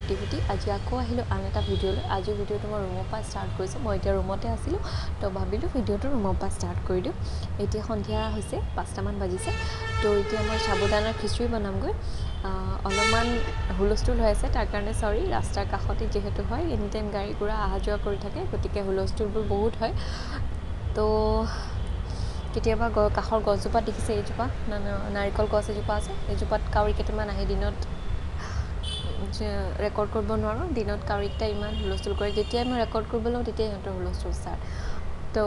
activity আজি আকৌ আহিলোঁ আন এটা ভিডিঅ'লৈ আজি ভিডিঅ'টো মই ৰুমৰ পৰা ষ্টাৰ্ট কৰিছোঁ মই এতিয়া ৰুমতে আছিলোঁ তো ভাবিলোঁ ভিডিঅ'টো ৰুমৰ পৰা ষ্টাৰ্ট কৰি দিওঁ এতিয়া সন্ধিয়া হৈছে 5টামান বাজিছে তো এতিয়া মই সাবুদানাৰ খিচিৰি বনামগৈ অলপমান হুলস্থুল হৈ আছে তাৰ কাৰণে সৰি ৰাস্তাৰ কাষতে যেহেতু হয় এনি টাইম গাড়ী ঘোঁৰা অহা যোৱা কৰি থাকে গতিকে হুলস্থুলবোৰ বহুত হয় তো কেতিয়াবা কাষৰ গছজোপা দেখিছে এইজোপা নাৰিকল গছ এজোপা আছে এইজোপাত কাউৰী কেইটামান আহি দিনত ৰেকৰ্ড কৰিব নোৱাৰোঁ দিনত কাউৰীকেইটা ইমান হুলস্থুল কৰে যেতিয়াই মই ৰেকৰ্ড কৰিব লওঁ তেতিয়াই সিহঁতৰ হুলস্থুল ষ্টাৰ্ট তো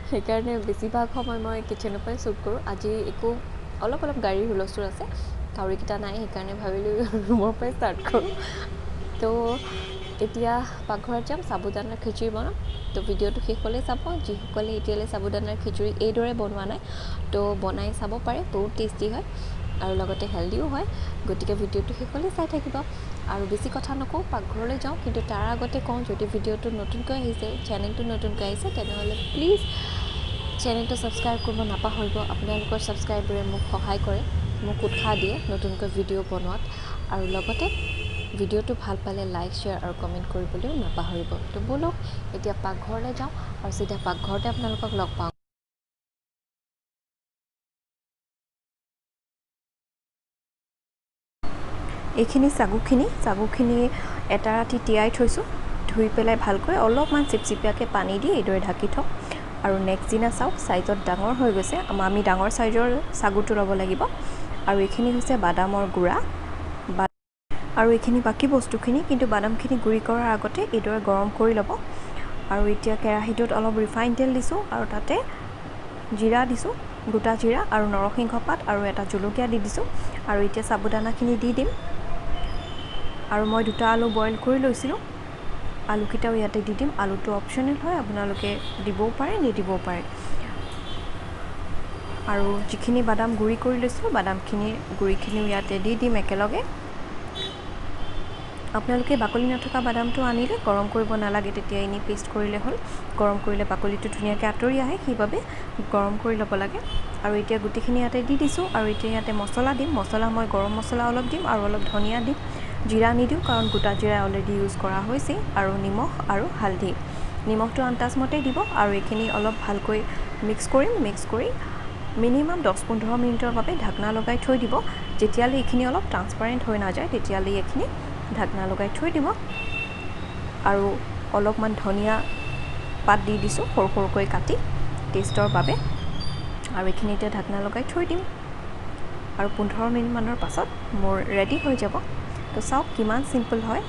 সেইকাৰণে বেছিভাগ সময় মই কিটচেনৰ পৰাই শ্বুট কৰোঁ আজি একো অলপ গাড়ীৰ হুলস্থুল আছে কাউৰীকেইটা নাই সেইকাৰণে ভাবিলোঁ ৰুমৰ পৰাই ষ্টাৰ্ট কৰোঁ তো এতিয়া পাকঘৰত যাম সাবুদানাৰ খিচিৰি বনাম তো ভিডিঅ'টো শেষ হ'লে চাব যিসকলে এতিয়ালৈ সাবুদানাৰ খিচিৰি এইদৰে বনোৱা নাই তো বনাই চাব পাৰে বহুত টেষ্টি হয় আৰু লগতে হেল্ডিও হয় গতিকে ভিডিঅ'টো শেষ হ'লে চাই থাকিব আৰু বেছি কথা নকওঁ পাকঘৰলৈ যাওঁ কিন্তু তাৰ আগতে কওঁ যদি ভিডিঅ'টো নতুনকৈ আহিছে চেনেলটো নতুনকৈ আহিছে তেনেহ'লে প্লিজ চেনেলটো ছাবস্ক্ৰাইব কৰিব নাপাহৰিব আপোনালোকৰ ছাবস্ক্ৰাইবৰে মোক সহায় কৰে মোক উৎসাহ দিয়ে নতুনকৈ ভিডিঅ' বনোৱাত আৰু লগতে ভিডিঅ'টো ভাল পালে লাইক শ্বেয়াৰ আৰু কমেণ্ট কৰিবলৈও নাপাহৰিব তো ব'লক এতিয়া পাকঘৰলৈ যাওঁ আৰু চিধা পাকঘৰতে আপোনালোকক লগ পাওঁ এইখিনি চাগুখিনি এটা ৰাতি তিয়াই থৈছোঁ ধুই পেলাই ভালকৈ অলপমান চিপচিপিয়াকৈ পানী দি এইদৰে ঢাকি থওঁ আৰু নেক্সট দিনা চাওক চাইজত ডাঙৰ হৈ গৈছে আমি ডাঙৰ চাইজৰ চাগুটো ল'ব লাগিব আৰু এইখিনি হৈছে বাদামৰ গুড়া আৰু এইখিনি বাকী বস্তুখিনি কিন্তু বাদামখিনি গুড়ি কৰাৰ আগতে এইদৰে গৰম কৰি ল'ব আৰু এতিয়া কেৰাহীটোত অলপ ৰিফাইন তেল দিছোঁ আৰু তাতে জিৰা দিছোঁ গোটা জিৰা আৰু নৰসিংহ পাত আৰু এটা জলকীয়া দি দিছোঁ আৰু এতিয়া সাবুদানাখিনি দি দিম আৰু মই দুটা আলু বইল কৰি লৈছিলোঁ আলুকেইটাও ইয়াতে দি দিম আলুটো অপশ্যনেল হয় আপোনালোকে দিবও পাৰে নিদিবও পাৰে আৰু যিখিনি বাদাম গুড়ি কৰি লৈছিলোঁ গুড়িখিনিও ইয়াতে দি দিম একেলগে আপোনালোকে বাকলি নথকা বাদামটো আনিলে গৰম কৰিব নালাগে তেতিয়া এনেই পেষ্ট কৰিলে হ'ল গৰম কৰিলে বাকলিটো ধুনীয়াকৈ আঁতৰি আহে সেইবাবে গৰম কৰি ল'ব লাগে আৰু এতিয়া গুটিখিনি ইয়াতে দি দিছোঁ আৰু এতিয়া ইয়াতে মছলা দিম মছলা মই গৰম মছলা অলপ দিম আৰু অলপ ধনিয়া দিম জিৰা নিদিওঁ কাৰণ গোটা জিৰা অলৰেডি ইউজ কৰা হৈছে আৰু নিমখ আৰু হালধি নিমখটো আন্দাজমতে দিব আৰু এইখিনি অলপ ভালকৈ মিক্স কৰি মিনিমাম 10-15 মিনিটৰ বাবে ঢাকনা লগাই থৈ দিব যেতিয়ালৈ এইখিনি অলপ ট্ৰান্সপাৰেণ্ট হৈ নাযায় তেতিয়ালৈ এইখিনি ঢাকনা লগাই থৈ দিব আৰু অলপমান ধনিয়া পাত দি দিছোঁ সৰুকৈ কাটি টেষ্টৰ বাবে আৰু এইখিনিতে ঢাকনা লগাই থৈ দিম আৰু 15 মিনিটমানৰ পাছত মোৰ ৰেডি হৈ যাব তো চাওক কিমান চিম্পল হয়